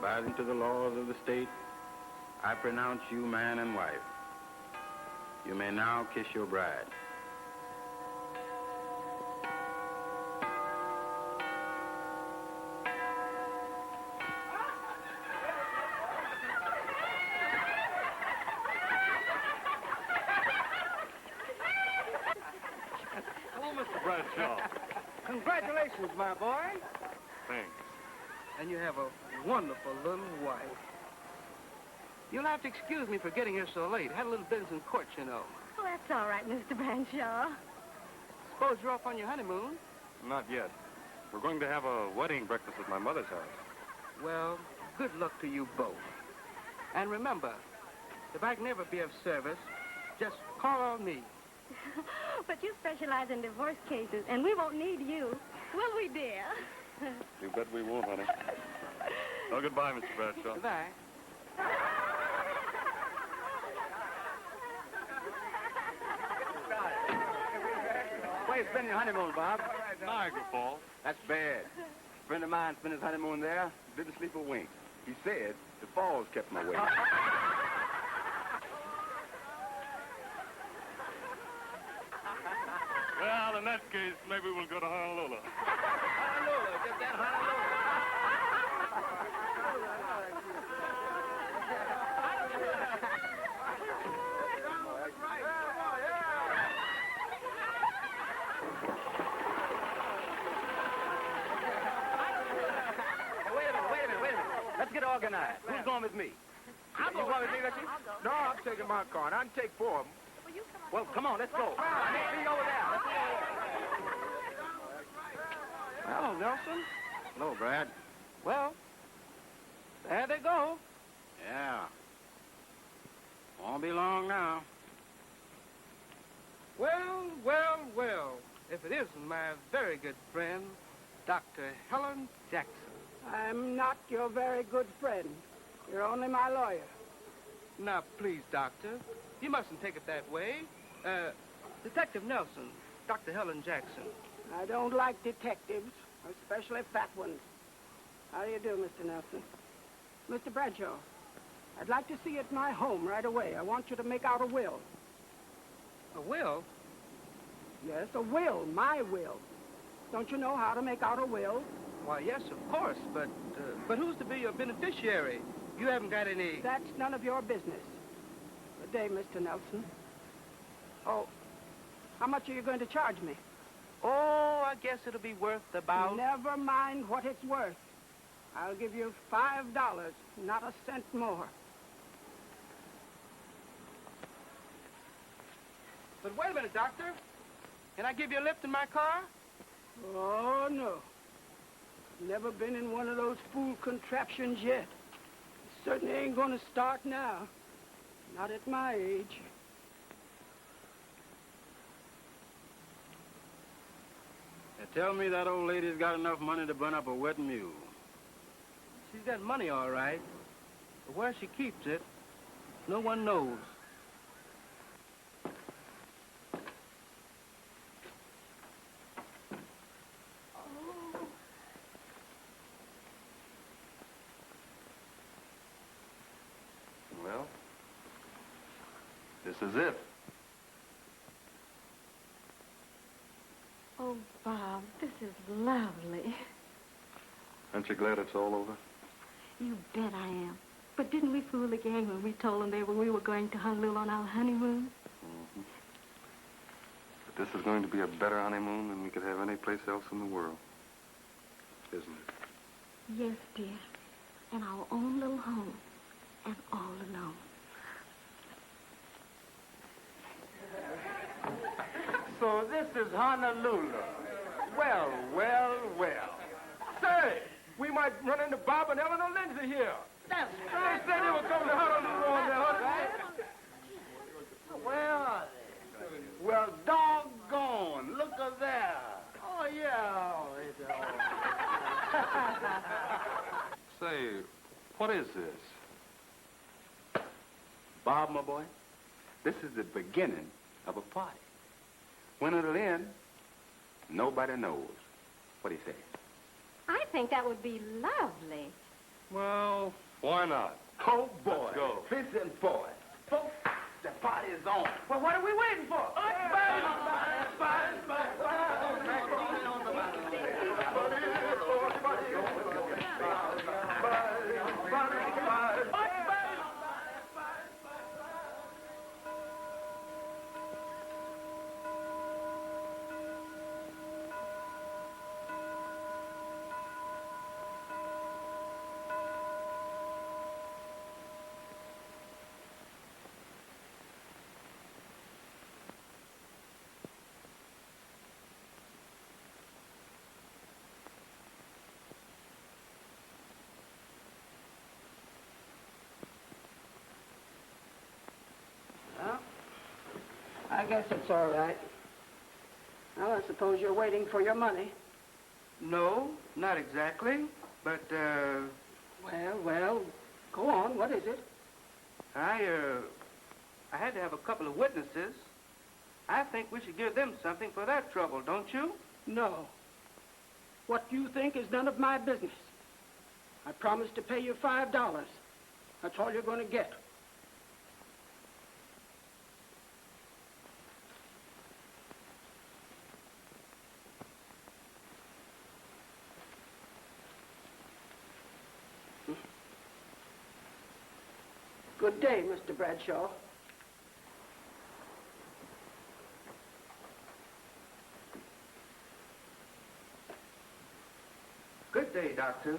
abiding to the laws of the state, I pronounce you man and wife. You may now kiss your bride. Hello, Mr. Bradshaw. Congratulations, my boy. Thanks. And you have a wonderful little wife. You'll have to excuse me for getting here so late. Had a little business in court, you know. Oh, that's all right, Mr. Bradshaw. Suppose you're off on your honeymoon? Not yet. We're going to have a wedding breakfast at my mother's house. Well, good luck to you both. And remember, if I can ever be of service, just call on me. But you specialize in divorce cases, and we won't need you. Will we, dear? You bet we won't, honey. Well, goodbye, Mr. Bradshaw. Goodbye. Where you spending your honeymoon, Bob? Niagara Falls. That's bad. A friend of mine spent his honeymoon there, didn't sleep a wink. He said the falls kept him awake. Well, in that case, maybe we'll go to Honolulu. Honolulu, get that Honolulu. Let's get organized. Who's going with me? I'm You going with me, Richie? No, I'm taking my car, and I can take 4 of them. Well, come on, let's go. I need to be over there. Let's go. Hello, Nelson. Hello, Brad. Well, there they go. Yeah. Won't be long now. Well, well, well. If it isn't my very good friend, Dr. Helen Jackson. I'm not your very good friend. You're only my lawyer. Now, please, Doctor, you mustn't take it that way. Detective Nelson, Dr. Helen Jackson. I don't like detectives, especially fat ones. How do you do, Mr. Nelson? Mr. Bradshaw, I'd like to see you at my home right away. I want you to make out a will. A will? Yes, a will, my will. Don't you know how to make out a will? Why, yes, of course, but who's to be your beneficiary? You haven't got any... That's none of your business. Good day, Mr. Nelson. Oh, how much are you going to charge me? Oh, I guess it'll be worth about... Never mind what it's worth. I'll give you $5, not a cent more. But wait a minute, Doctor. Can I give you a lift in my car? Oh, no. Never been in one of those fool contraptions yet. Certainly ain't going to start now. Not at my age. They tell me that old lady's got enough money to burn up a wet mule. She's got money, all right. But where she keeps it, no one knows. Well, this is it. Oh, Bob, this is lovely. Aren't you glad it's all over? You bet I am. But didn't we fool the gang when we told them we were going to Honolulu on our honeymoon? Mm-hmm. But this is going to be a better honeymoon than we could have any place else in the world. Isn't it? Yes, dear. In our own little home. And all alone. So this is Honolulu. Well, well, well. Say, we might run into Bob and Eleanor Lindsay here. That's They said they were coming to Honolulu on their honeymoon. Where are they? Well, doggone. Look at that. Oh, yeah. Say, what is this? Bob, my boy, this is the beginning of a party. When it'll end, nobody knows. What do you say? I think that would be lovely. Well, Why not? oh boy. Let's go. Listen, boy. Folks, the party's on. Well, what are we waiting for? Well, I guess it's all right. Well, I suppose you're waiting for your money. No, not exactly. But, Well, go on. What is it? I had to have a couple of witnesses. I think we should give them something for that trouble, don't you? No. What you think is none of my business. I promised to pay you $5. That's all you're going to get. Good day, Mr. Bradshaw. Good day, Doctor.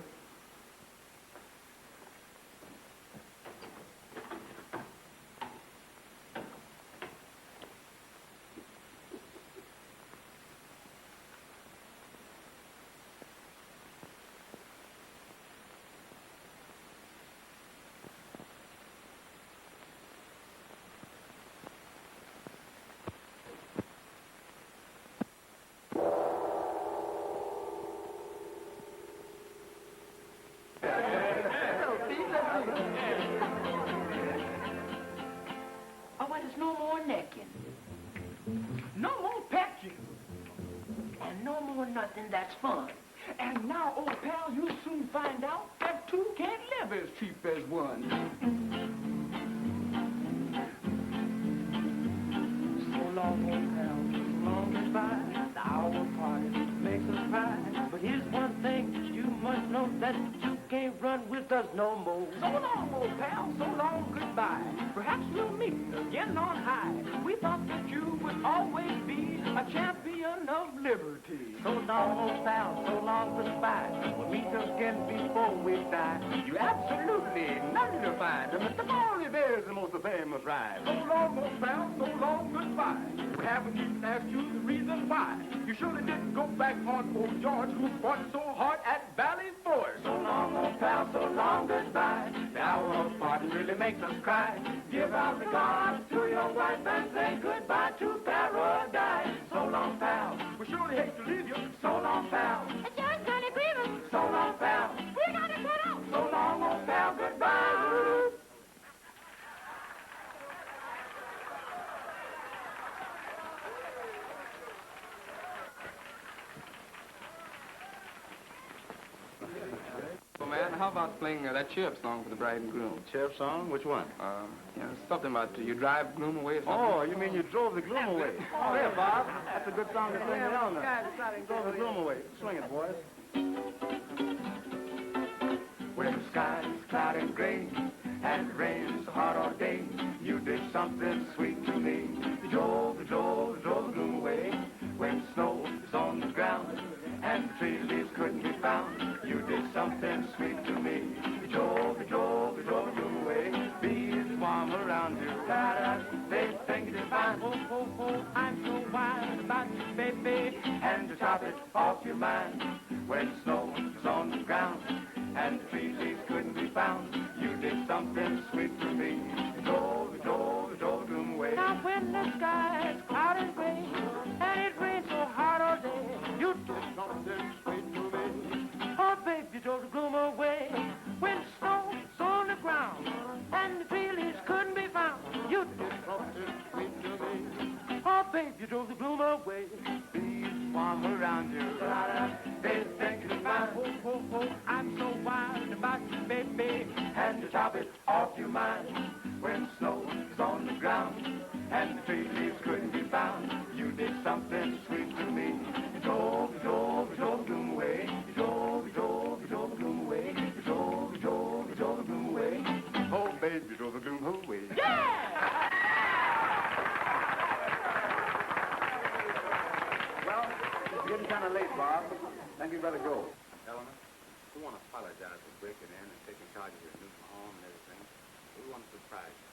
Oh, well, there's no more necking. No more patching. And no more nothing that's fun. And now, old pal, you'll soon find out that two can't live as cheap as one. So long, old pal, so long goodbye. The hour party makes us cry. But here's one thing you must know, that you can't run with us no more. So long, old pal, so long goodbye. Perhaps we'll meet again on high. We thought that you would always be a champion of liberty. So long, old pal, so long goodbye. We'll meet again before we die. You absolutely nullified Mr. Barney Bear's the most famous ride. So long, old pal, so long goodbye. We haven't even asked you the reason why. You surely didn't go back on old George, who fought so hard at Valley Forge. So long, old pal, so long goodbye. The hour of parting really makes us cry. Give our regards to your wife and say goodbye to paradise. So long, pal. We surely hate to leave you. So long, pal. It's yours, Johnny Grievous. So long, pal. We got to cut off. So long, old pal. Goodbye. Well, man, how about playing that chirp song for the bride and groom? Chirp song? Which one? Something about you drive gloom away or something. Oh, you mean you drove the gloom away? Oh, there, Bob. That's a good song to sing down there. Drove the gloom away. Swing it, boys. When the sky is cloudy and gray and it rains so hard all day, you did something sweet to me. You drove the gloom away. When snow is on the ground and the tree leaves couldn't be found, you did something sweet to me. You drove the gloom away. Bees swarm around you. They think you divine. Oh, I'm so wild about you, baby. And to top it off your mind, when snow is on the ground and the tree leaves couldn't be found, you did something sweet to me. You drove the gloom away. Now when the sky is cloudy and gray and it rains so hard all day, you did something sweet to me. Oh, baby, you drove the gloom away. When snow is on the ground and the tree leaves couldn't be found, you did something sweet to me. Oh, baby, you drove the gloom away. way. Bees swarm around you. They think it's fine. Oh, oh, oh, I'm so wild about you, baby. And to top it off your mind, when snow is on the ground and the tree leaves couldn't be found, you did something sweet to me. You drove the gloom away. You drove the gloom away. You drove the gloom away. Oh, baby, you drove the gloom away. Well, it's getting kind of late, Bob. I think you better go. Eleanor, we want to apologize for breaking in and taking charge of your new home and everything. We want to surprise you.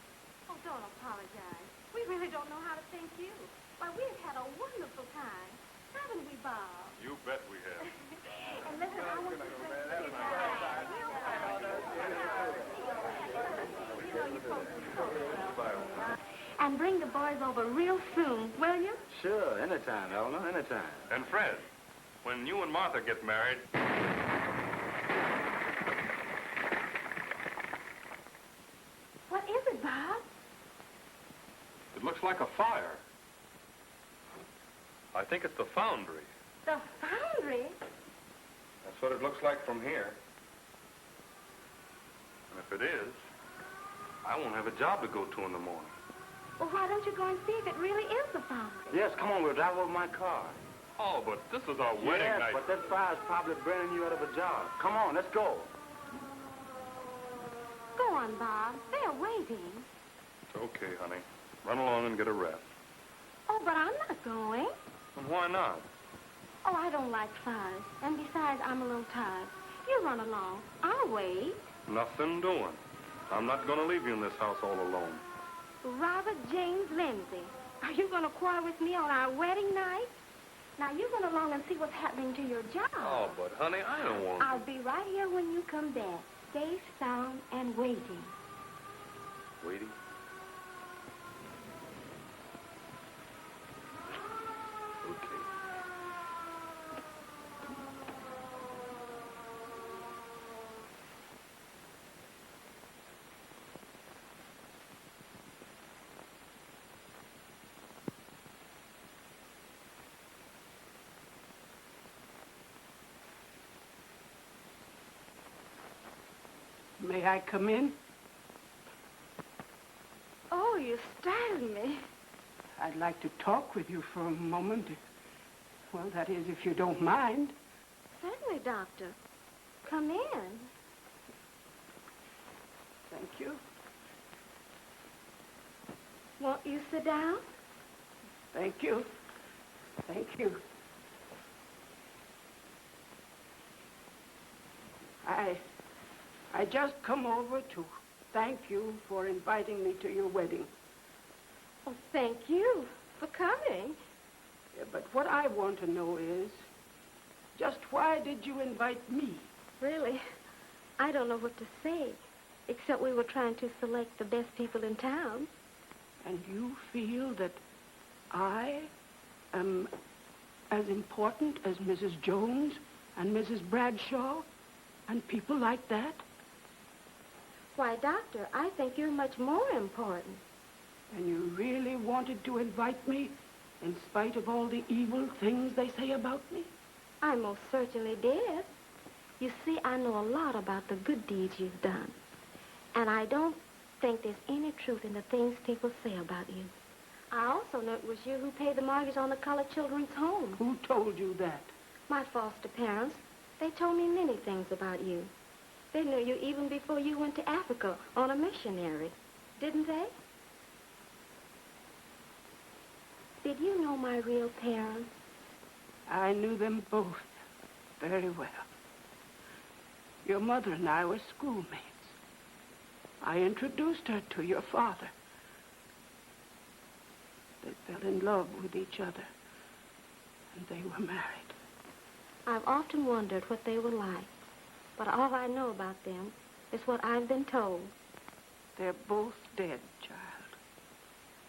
Oh, don't apologize. We really don't know how to thank you. Why, we've had a wonderful time. Haven't we, Bob? You bet we have. And listen, I want to and bring the boys over real soon, will you? Sure, anytime, Eleanor, anytime. And Fred, when you and Martha get married... What is it, Bob? It looks like a fire. I think it's the foundry. The foundry? That's what it looks like from here. And if it is, I won't have a job to go to in the morning. Well, why don't you go and see if it really is the foundry? Yes, come on, we'll drive over my car. Oh, but this is our wedding Yes, night. but that fire's probably burning you out of a job. Come on, let's go. Go on, Bob. They're waiting. It's okay, honey. Run along and get a rest. Oh, but I'm not going. And why not? Oh, I don't like fires. And besides, I'm a little tired. You run along. I'll wait. Nothing doing. I'm not going to leave you in this house all alone. Robert James Lindsay, are you going to quarrel with me on our wedding night? Now, you run along and see what's happening to your job. Oh, but honey, I don't want to. I'll be right here when you come back, safe, sound, and waiting. Waiting? Okay. May I come in? Oh, you startled me. I'd like to talk with you for a moment. Well, that is, if you don't mind. Certainly, Doctor. Come in. Thank you. Won't you sit down? Thank you. Thank you. I just come over to thank you for inviting me to your wedding. Oh, thank you for coming. Yeah, but what I want to know is, just why did you invite me? Really, I don't know what to say, except we were trying to select the best people in town. And you feel that I am as important as Mrs. Jones and Mrs. Bradshaw and people like that? Why, Doctor, I think you're much more important. And you really wanted to invite me in spite of all the evil things they say about me? I most certainly did. You see, I know a lot about the good deeds you've done. And I don't think there's any truth in the things people say about you. I also know it was you who paid the mortgage on the colored children's home. Who told you that? My foster parents. They told me many things about you. They knew you even before you went to Africa on a missionary. Didn't they? Did you know my real parents? I knew them both very well. Your mother and I were schoolmates. I introduced her to your father. They fell in love with each other, and they were married. I've often wondered what they were like, but all I know about them is what I've been told. They're both dead, child.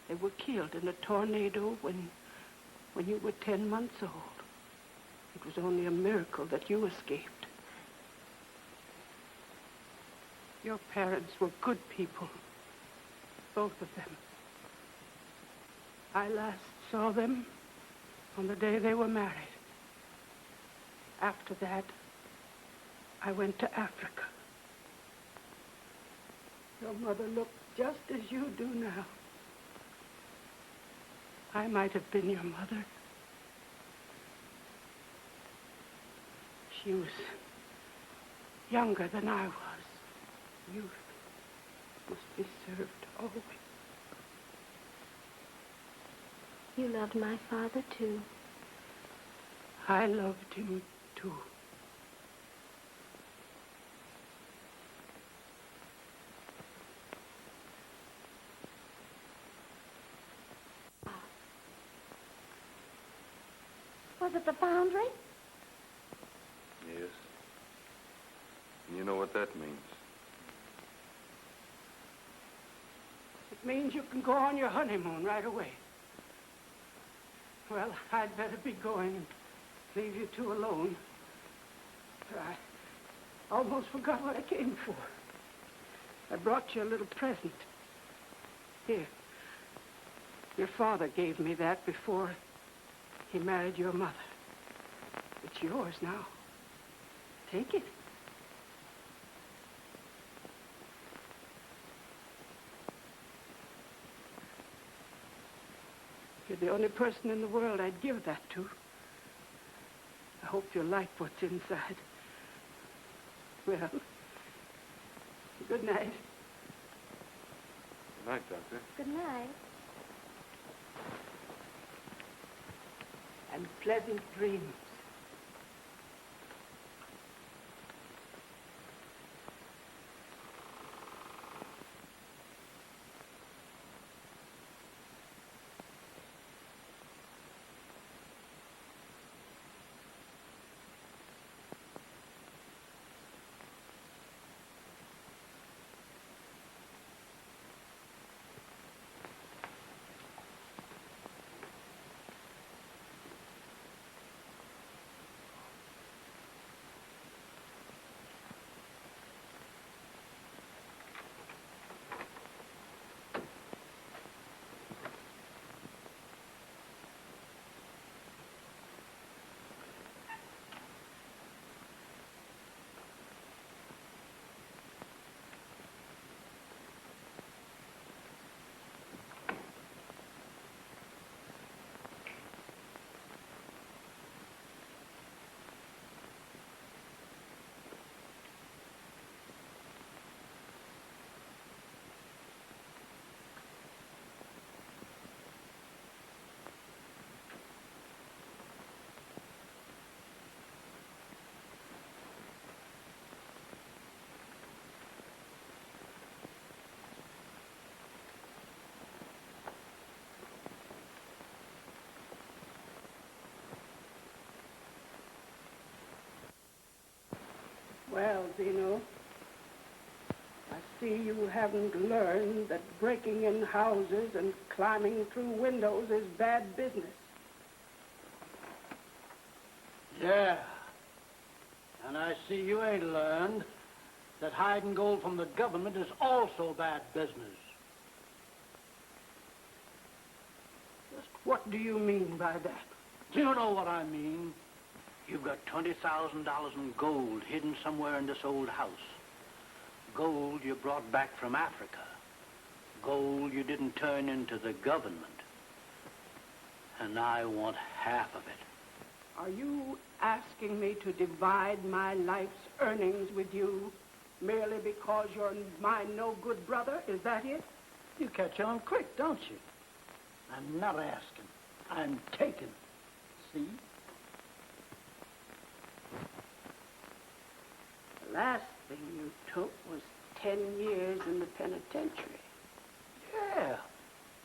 They were killed in a tornado when you were 10 months old. It was only a miracle that you escaped. Your parents were good people, both of them. I last saw them on the day they were married. After that, I went to Africa. Your mother looked just as you do now. I might have been your mother. She was younger than I was. Youth must be served always. You loved my father, too. I loved him, too. Was it the foundry? Yes. And you know what that means. It means you can go on your honeymoon right away. Well, I'd better be going and leave you two alone. I almost forgot what I came for. I brought you a little present. Here. Your father gave me that before he married your mother. It's yours now. Take it. You're the only person in the world I'd give that to. I hope you like what's inside. Well, good night. Good night, Doctor. Good night. And pleasant dreams. Well, Zeno, I see you haven't learned that breaking in houses and climbing through windows is bad business. Yeah. And I see you ain't learned that hiding gold from the government is also bad business. Just what do you mean by that? Do you know what I mean? You've got $20,000 in gold hidden somewhere in this old house. Gold you brought back from Africa. Gold you didn't turn into the government. And I want half of it. Are you asking me to divide my life's earnings with you merely because you're my no-good brother? Is that it? You catch on quick, don't you? I'm not asking. I'm taking. See? The last thing you took was 10 years in the penitentiary. Yeah.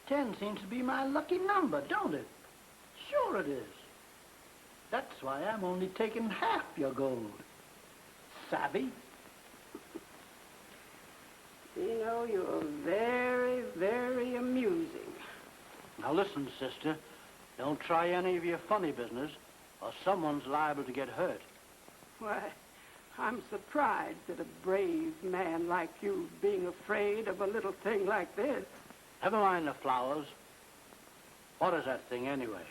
10 seems to be my lucky number, don't it? Sure it is. That's why I'm only taking half your gold. Savvy? You know, you're very, very amusing. Now listen, sister. Don't try any of your funny business, or someone's liable to get hurt. Why, I'm surprised at a brave man like you being afraid of a little thing like this. Never mind the flowers. What is that thing anyway?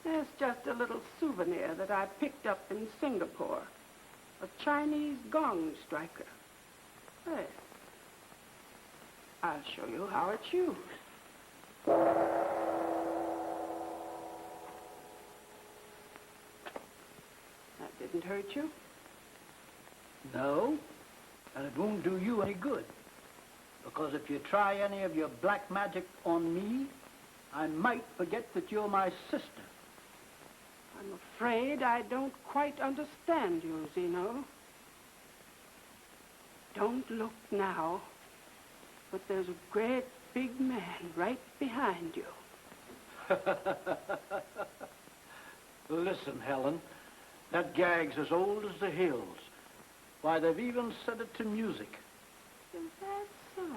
There's just a little souvenir that I picked up in Singapore. A Chinese gong striker. There. I'll show you how it's used. That didn't hurt you? No, and it won't do you any good. Because if you try any of your black magic on me, I might forget that you're my sister. I'm afraid I don't quite understand you, Zeno. Don't look now, but there's a great big man right behind you. Listen, Helen, that gag's as old as the hills. Why, they've even set it to music. Is that so?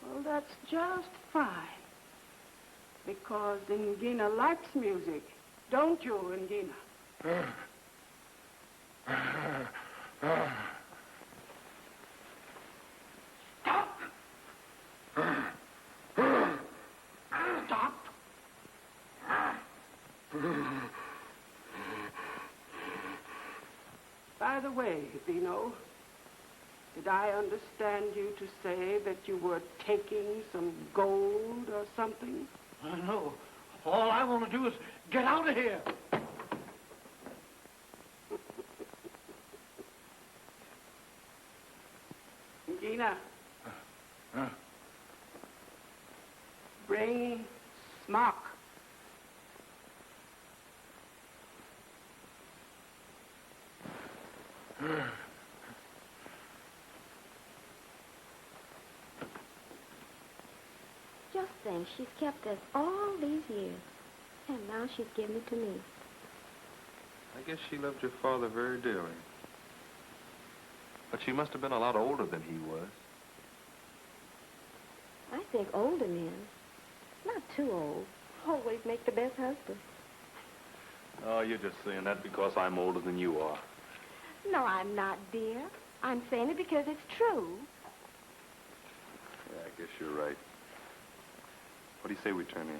Well, that's just fine. Because Ingina likes music. Don't you, Ingina? Stop! Stop! By the way, Zeno, did I understand you to say that you were taking some gold or something? No. All I want to do is get out of here. Gina. Bring smock. Just think, she's kept us all these years. And now she's giving it to me. I guess she loved your father very dearly. But she must have been a lot older than he was. I think older men, not too old, always make the best husband. Oh, you're just saying that because I'm older than you are. No, I'm not, dear. I'm saying it because it's true. Yeah, I guess you're right. What do you say we turn in?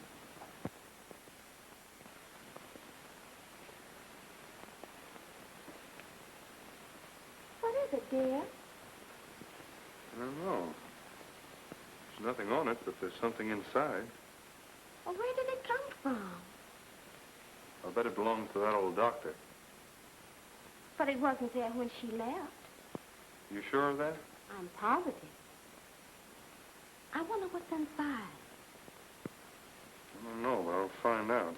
What is it, dear? I don't know. There's nothing on it, but there's something inside. Well, where did it come from? I bet it belongs to that old doctor. But it wasn't there when she left. You sure of that? I'm positive. I wonder what's inside. I don't know, but I'll find out.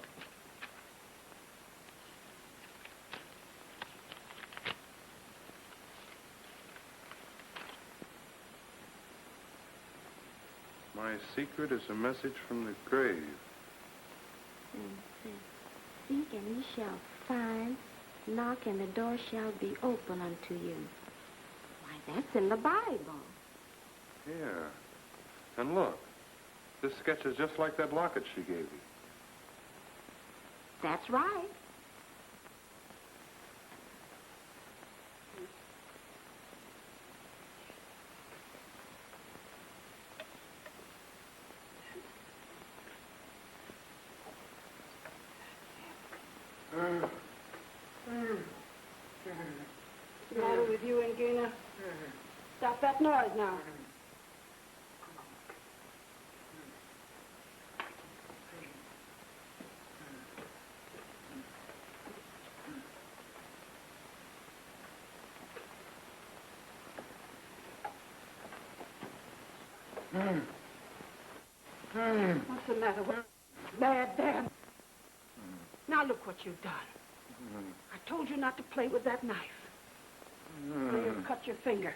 My secret is a message from the grave. And it says, seek and ye shall find, knock and the door shall be open unto you. Why, that's in the Bible. Yeah. And look, this sketch is just like that locket she gave you. That's right. What's the matter with you, Ingina? Stop that noise now. What's the matter with There. Now look what you've done. I told you not to play with that knife. Now you've cut your finger.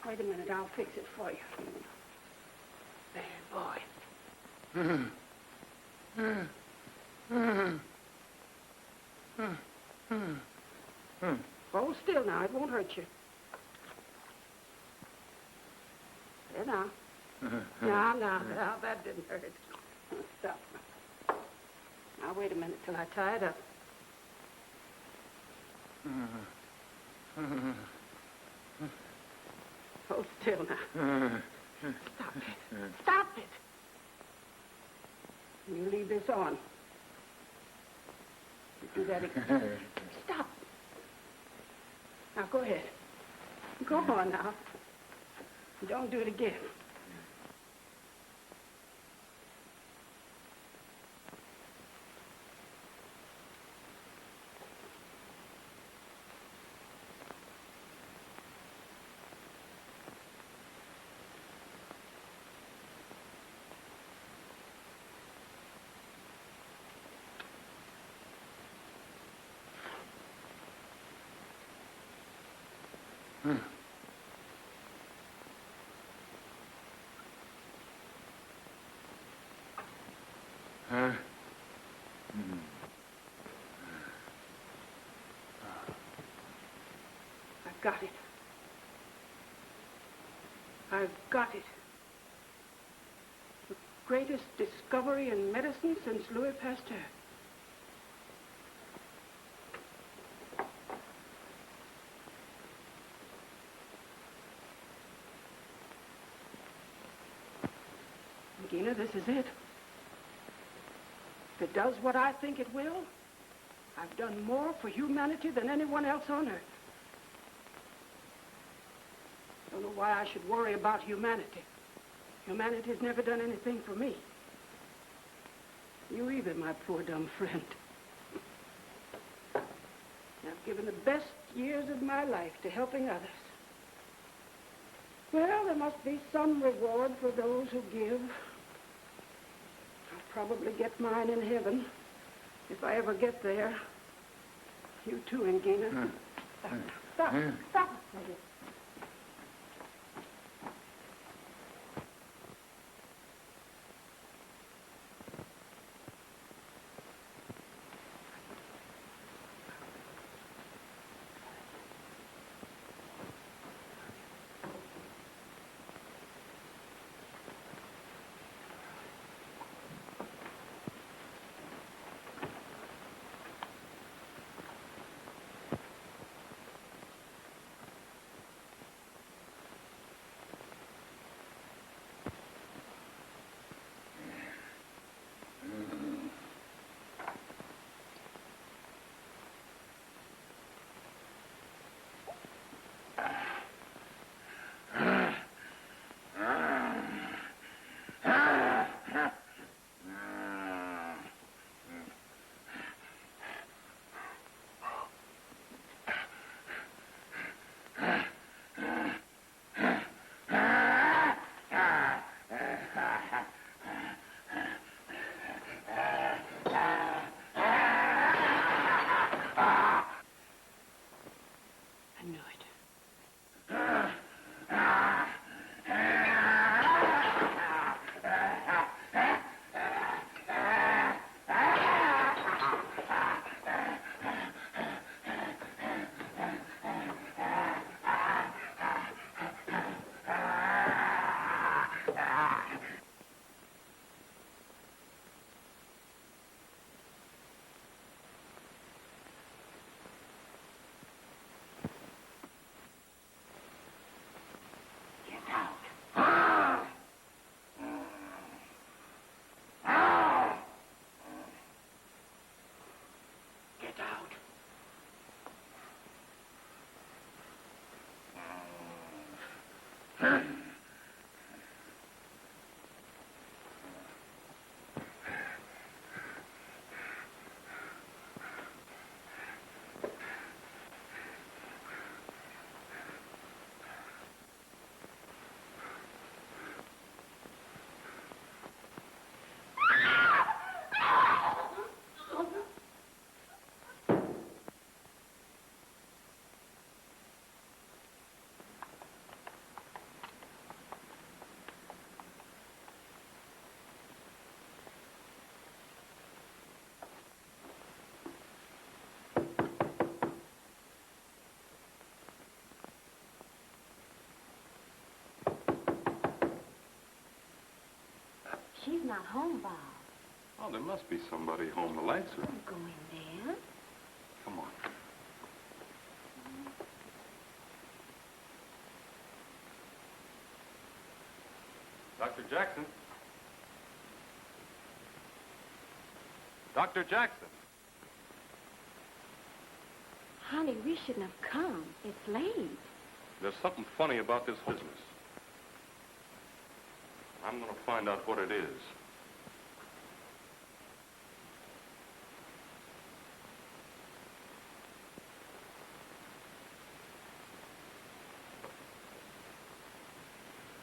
Wait a minute, I'll fix it for you. There, boy. Hold still now, it won't hurt you. There now. Now, that didn't hurt. Stop. Now, wait a minute till I tie it up. Hold still now. Stop it. Stop it. You leave this on. Do that again. Stop. Now, go ahead. Go on now. Don't do it again. I've got it. I've got it. The greatest discovery in medicine since Louis Pasteur. Gina, this is it. If it does what I think it will, I've done more for humanity than anyone else on earth. I don't know why I should worry about humanity. Humanity's never done anything for me. You either, my poor dumb friend. I've given the best years of my life to helping others. Well, there must be some reward for those who give. I'll probably get mine in heaven, if I ever get there. You too, Ingina. Stop. Stop. She's not home, Bob. Oh, there must be somebody home. The lights are... Don't go in there. Come on. Dr. Jackson? Dr. Jackson? Honey, we shouldn't have come. It's late. There's something funny about this business. I'm going to find out what it is.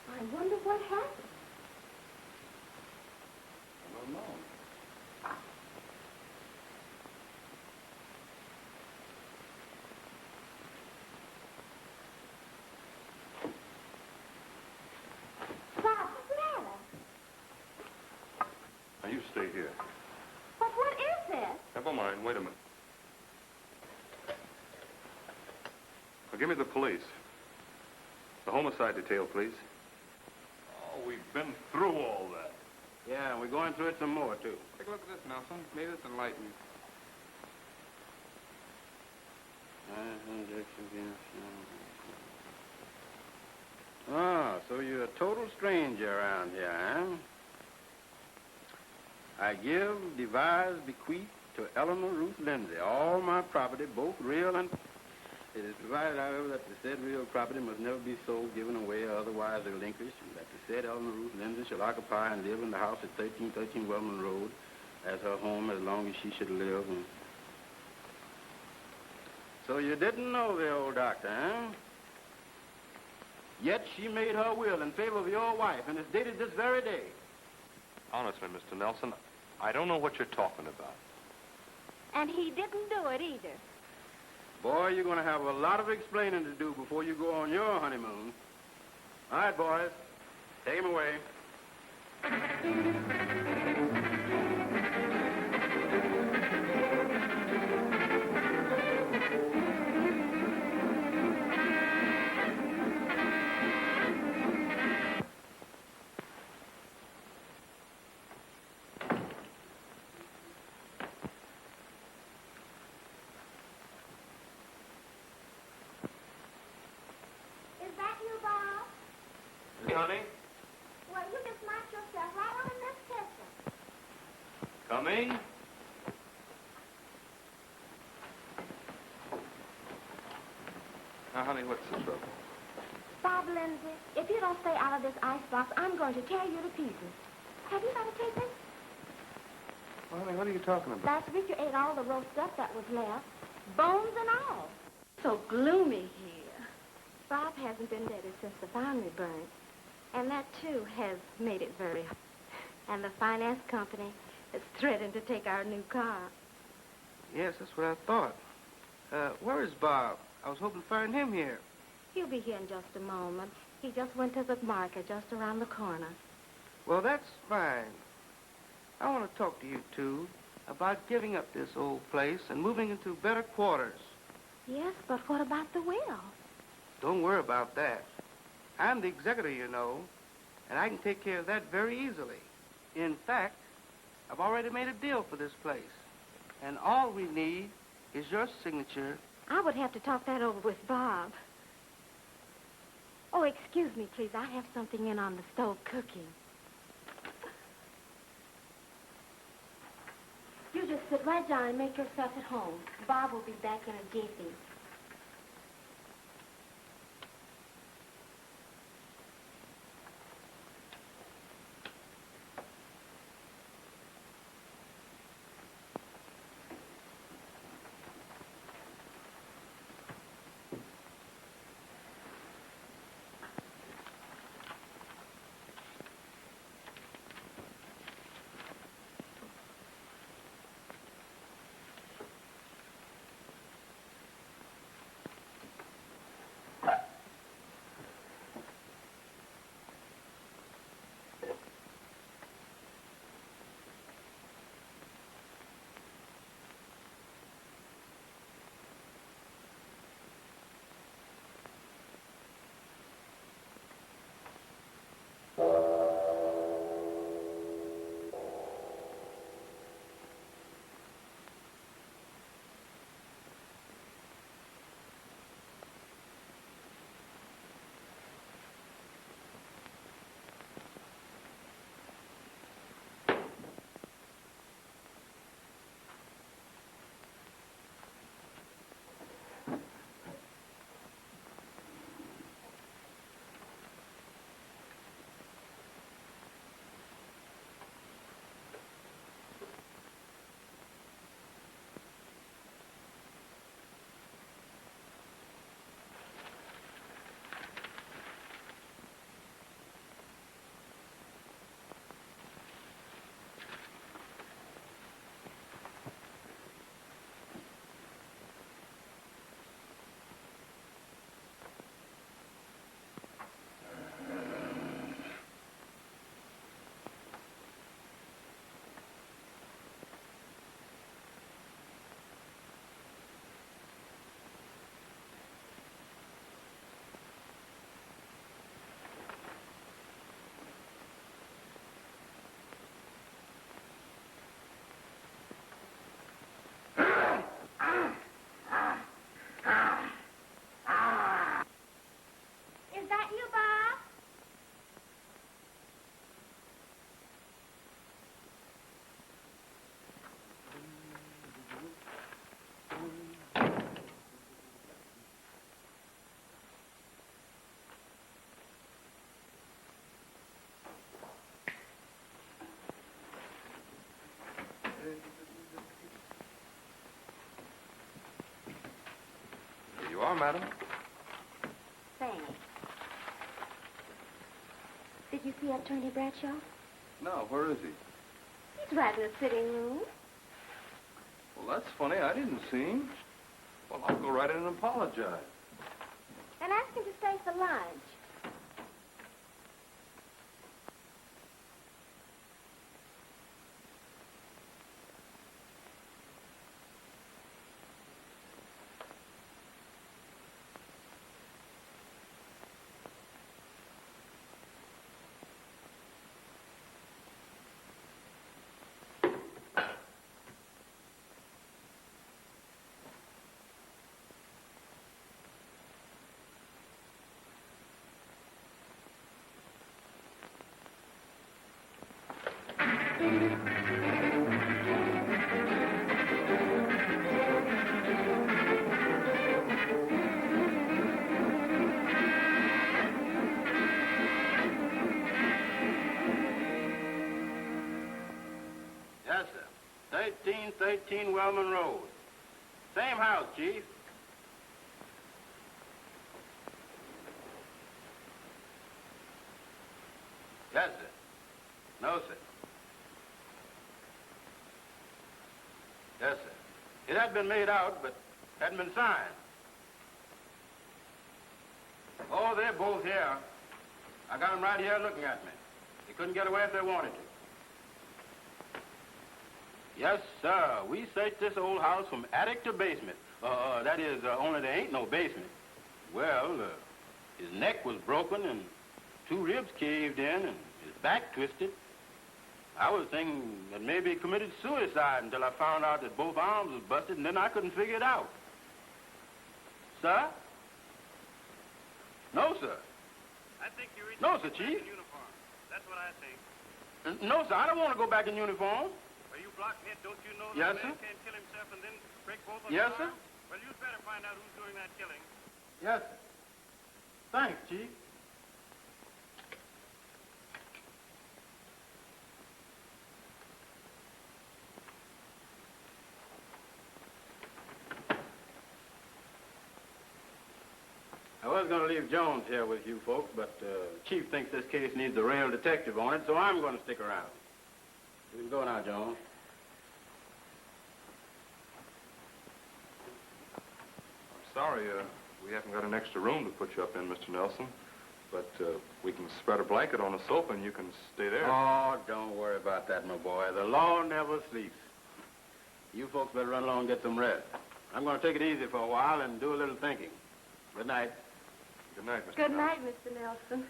I wonder what happened. I don't know. Bob, what's the matter? Now, you stay here. But what is this? Never mind. Wait a minute. Now, give me the police. The homicide detail, please. Oh, we've been through all that. Yeah, we're going through it some more, too. Take a look at this, Nelson. Maybe it's enlightening. Ah, so you're a total stranger around here, huh? I give, devise, bequeath to Eleanor Ruth Lindsay all my property, both real and... It is provided, however, that the said real property must never be sold, given away, or otherwise relinquished, and that the said Eleanor Ruth Lindsay shall occupy and live in the house at 1313 Wellman Road as her home as long as she should live. And... So you didn't know the old doctor, huh? Yet she made her will in favor of your wife, and it's dated this very day. Honestly, Mr. Nelson, I don't know what you're talking about. And he didn't do it either. Boy, you're going to have a lot of explaining to do before you go on your honeymoon. All right, boys. Take him away. Honey? Well, you just knocked yourself right on in this kitchen. Coming? Now, honey, what's the trouble? Bob Lindsay, if you don't stay out of this icebox, I'm going to tear you to pieces. Have you got a ticket? Well, honey, what are you talking about? Last week you ate all the roast stuff that was left, bones and all. So gloomy here. Bob hasn't been ready since the foundry burned. And that, too, has made it very hard. And the finance company is threatening to take our new car. Yes, that's what I thought. Where is Bob? I was hoping to find him here. He'll be here in just a moment. He just went to the market just around the corner. Well, that's fine. I want to talk to you two about giving up this old place and moving into better quarters. Yes, but what about the will? Don't worry about that. I'm the executor, you know, and I can take care of that very easily. In fact, I've already made a deal for this place, and all we need is your signature. I would have to talk that over with Bob. Oh, excuse me, please. I have something in on the stove cooking. You just sit right down and make yourself at home. Bob will be back in a jiffy. you are, madam. Thanks. Did you see Attorney Bradshaw? No, where is he? He's right in the sitting room. Well, that's funny. I didn't see him. Well, I'll go right in and apologize. And ask him to stay for lunch. Yes, sir. 1313 Wellman Road. Same house, Chief. Yes, sir. No, sir. Yes, sir. It had been made out, but hadn't been signed. Oh, they're both here. I got them right here looking at me. They couldn't get away if they wanted to. Yes, sir. We searched this old house from attic to basement. That is, only there ain't no basement. Well, his neck was broken and 2 ribs caved in and his back twisted. I was thinking that maybe he committed suicide until I found out that both arms was busted, and then I couldn't figure it out. Sir? No, sir. I think you're No, sir, Chief. in uniform. That's what I think. No, sir. I don't want to go back in uniform. Are you blockhead? Don't you know Yes, that a man sir. can't kill himself and then break both of Yes, his sir. arms? Well, you'd better find out who's doing that killing. Yes, sir. Thanks, Chief. I was going to leave Jones here with you folks, but Chief thinks this case needs a real detective on it, so I'm going to stick around. You can go now, Jones. I'm sorry, we haven't got an extra room to put you up in, Mr. Nelson. But we can spread a blanket on the sofa and you can stay there. Oh, don't worry about that, my boy. The law never sleeps. You folks better run along and get some rest. I'm going to take it easy for a while and do a little thinking. Good night. Good night, Mr. Good Nelson. night, Mr. Nelson.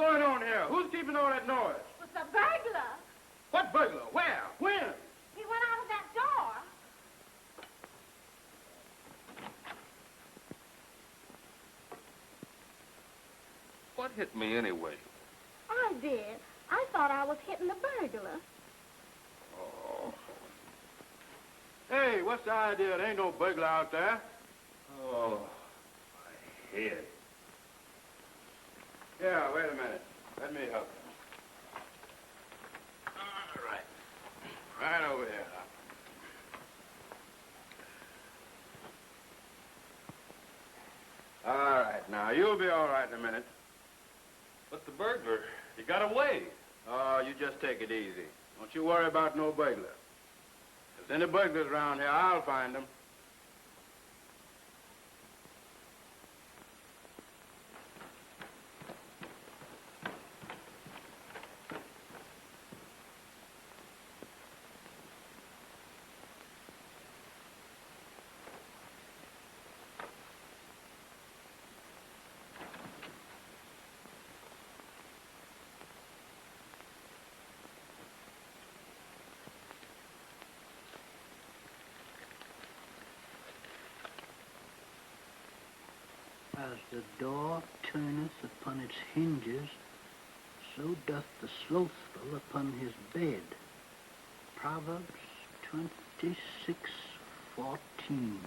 going on here? Who's keeping all that noise? It was the burglar. What burglar? Where? When? He went out of that door. What hit me anyway? I did. I thought I was hitting the burglar. Oh. Hey, what's the idea? There ain't no burglar out there. Oh, my head. Yeah, wait a minute. Let me help you. All right. Right over here. All right, now, you'll be all right in a minute. But the burglar, he got away. Oh, you just take it easy. Don't you worry about no burglar. If there's any burglars around here, I'll find them. As the door turneth upon its hinges, so doth the slothful upon his bed. Proverbs 26:14.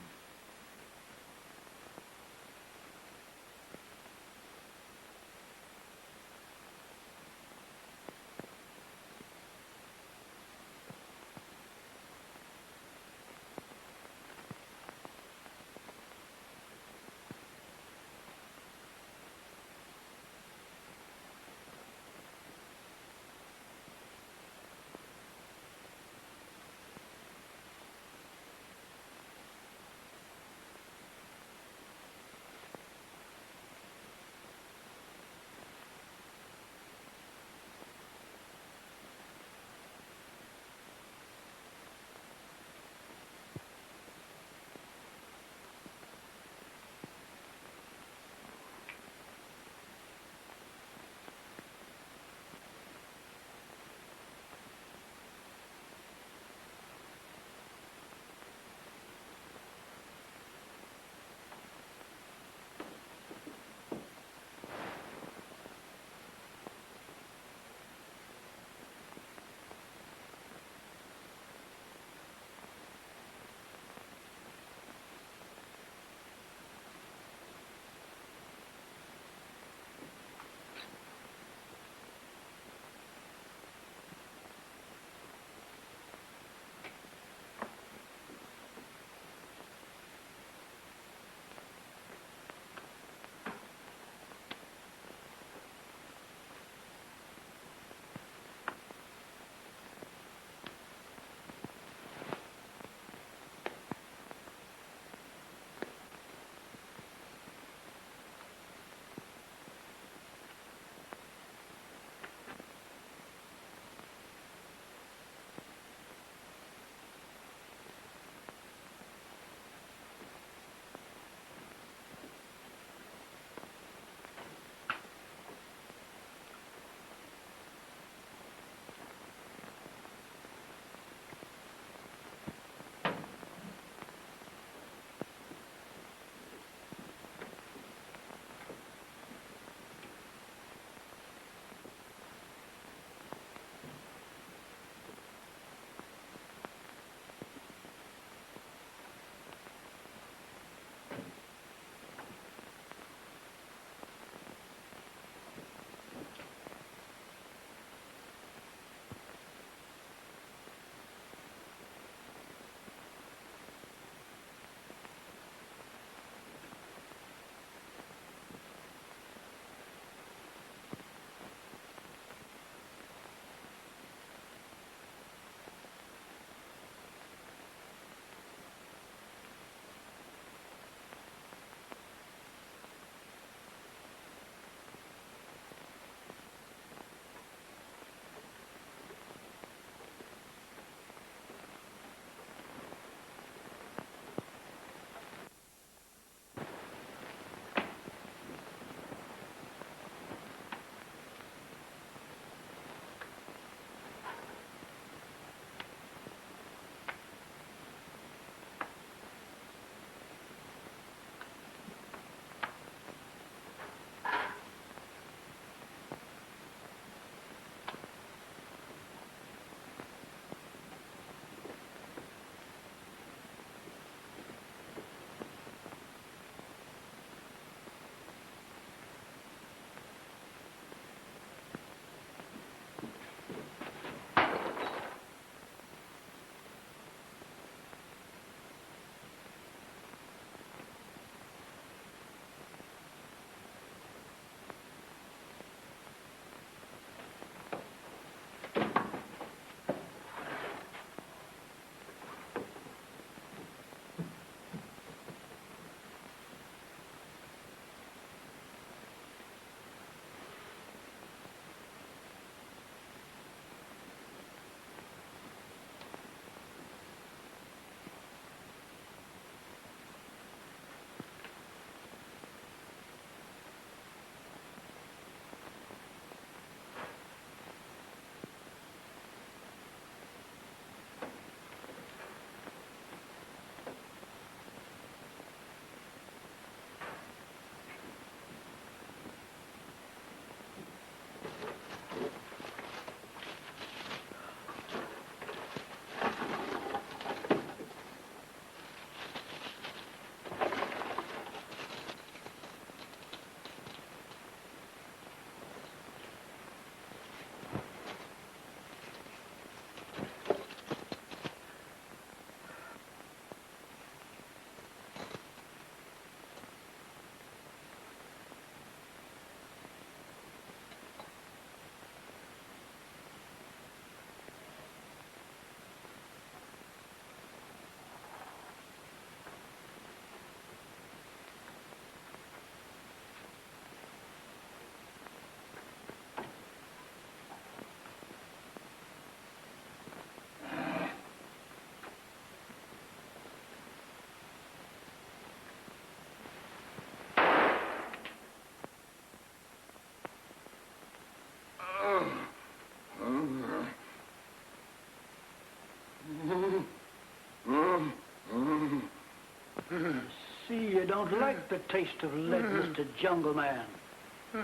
see you don't like the taste of lead, Mr. Jungle Man,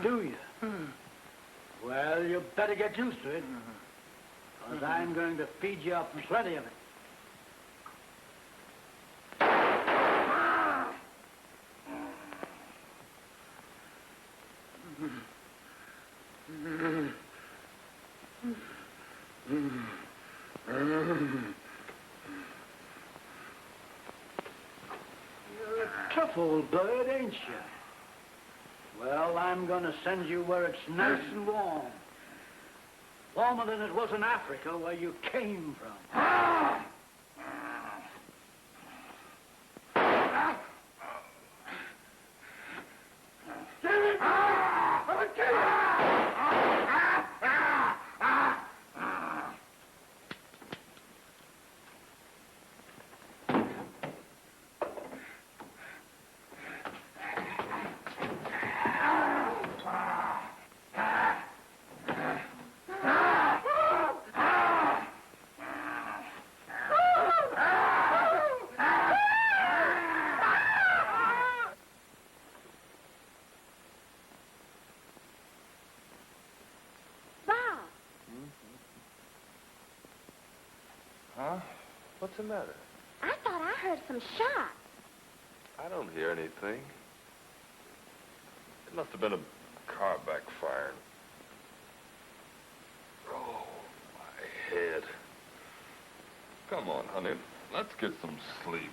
do you? Well, you better get used to it, because I'm going to feed you plenty of it. You're a tough old bird, ain't you? Well, I'm going to send you where it's nice and warm. Warmer than it was in Africa, where you came from. Huh? What's the matter? I thought I heard some shots. I don't hear anything. It must have been a car backfiring. Oh, my head. Come on, honey. Let's get some sleep.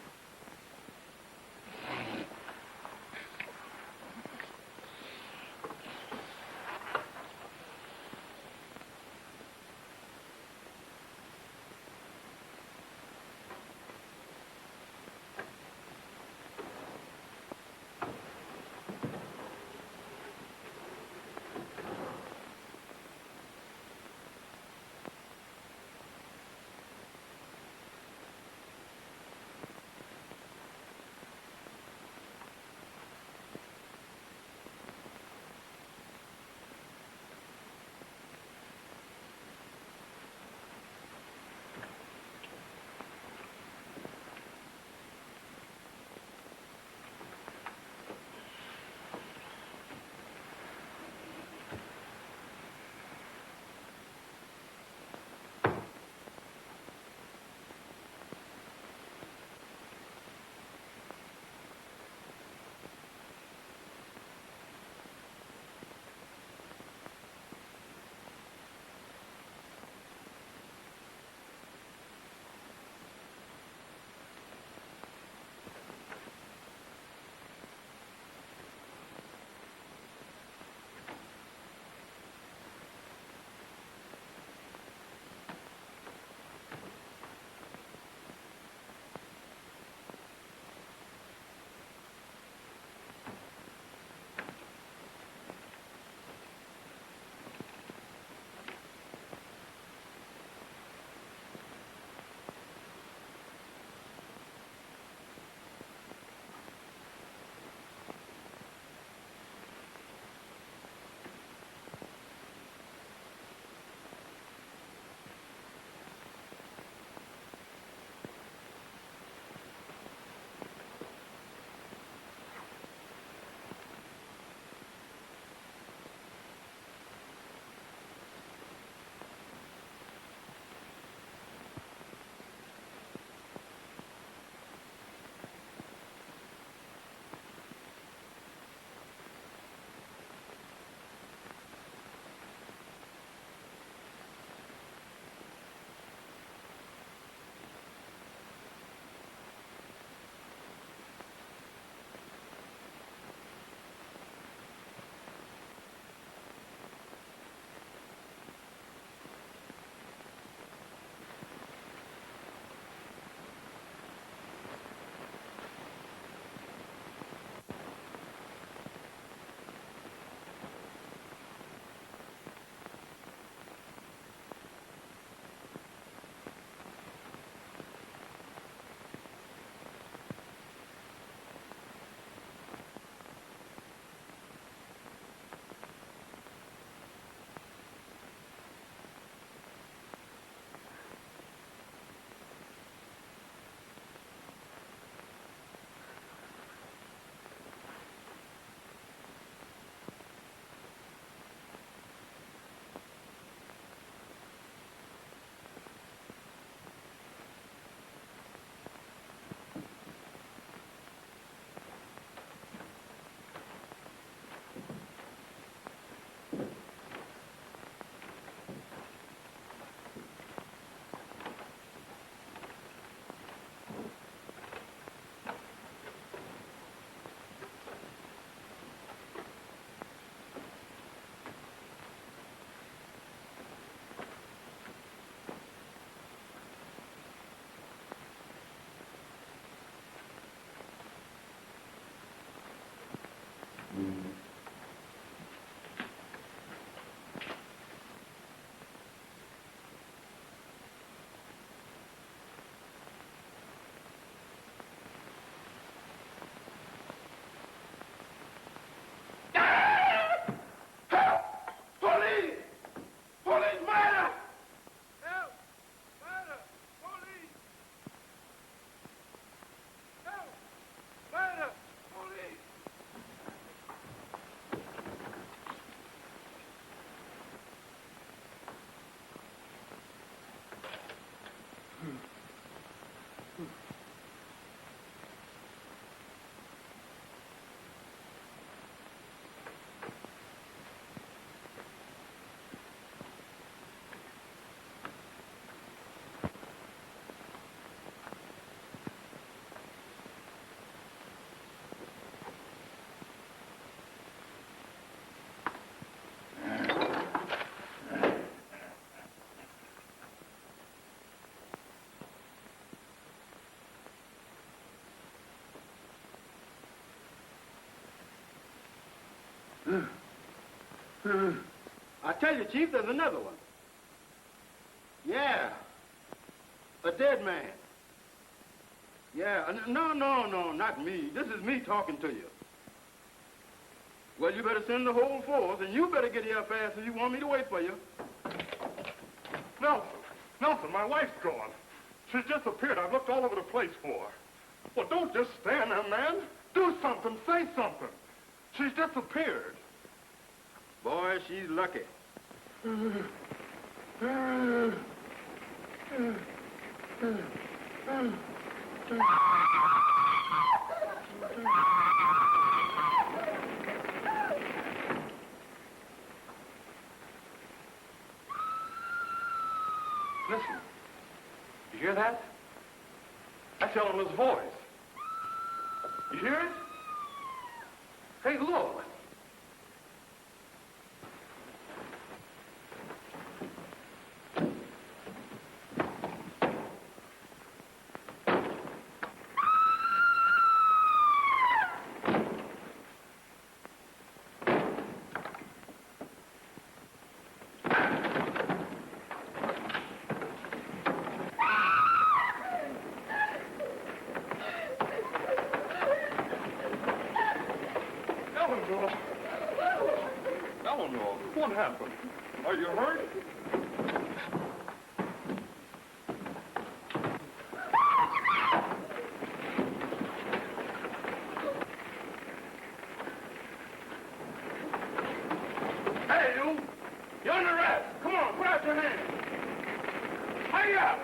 I tell you, Chief, there's another one. Yeah. A dead man. Yeah. No, not me. This is me talking to you. Well, you better send the whole force, and you better get here fast if you want me to wait for you. Nelson, my wife's gone. She's disappeared. I've looked all over the place for her. Well, don't just stand there, man. Do something. Say something. She's disappeared. Boy, she's lucky. Listen. You hear that? That's Eleanor's voice. You hear it? Hey, look. Eleanor, what happened? Are you hurt? Hey, you! You're under arrest! Come on, put out your hand! Hurry up!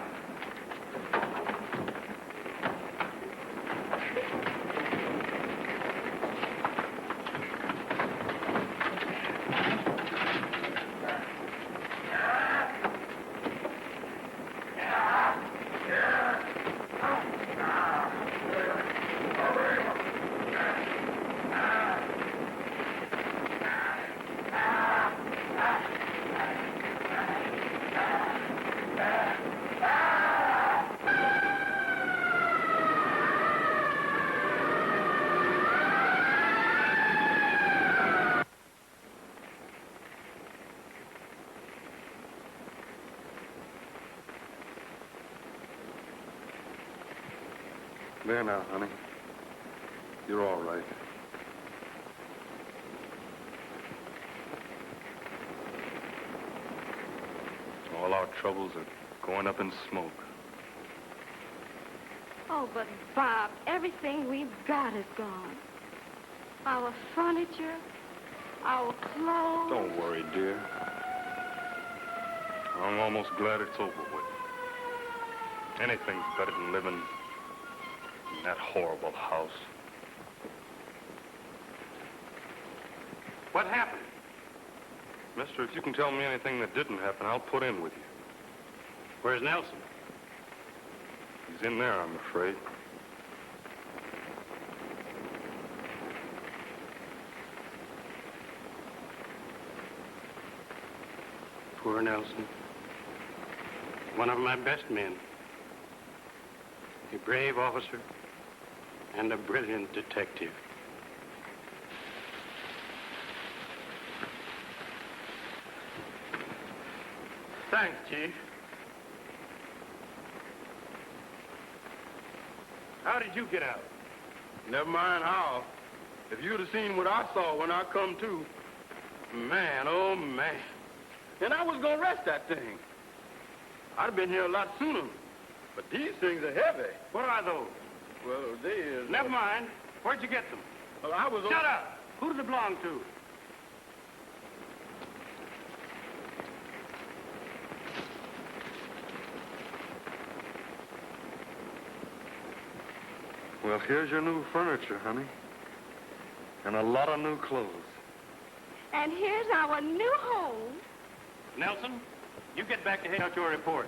There now, honey. You're all right. All our troubles are going up in smoke. Oh, but Bob, everything we've got is gone. Our furniture, our clothes. Don't worry, dear. I'm almost glad it's over with. Anything's better than living in that horrible house. What happened? Mister, if you can tell me anything that didn't happen, I'll put in with you. Where's Nelson? He's in there, I'm afraid. Poor Nelson. One of my best men. A brave officer and a brilliant detective. Thanks, Chief. How did you get out? Never mind how. If you'd have seen what I saw when I come to, man, oh, man. And I was going to rest that thing. I'd have been here a lot sooner. But these things are heavy. What are those? Well, they is... Never mind. Where'd you get them? Well, I was... Shut up! Who does it belong to? Well, here's your new furniture, honey. And a lot of new clothes. And here's our new home. Nelson, you get back to hand out your report.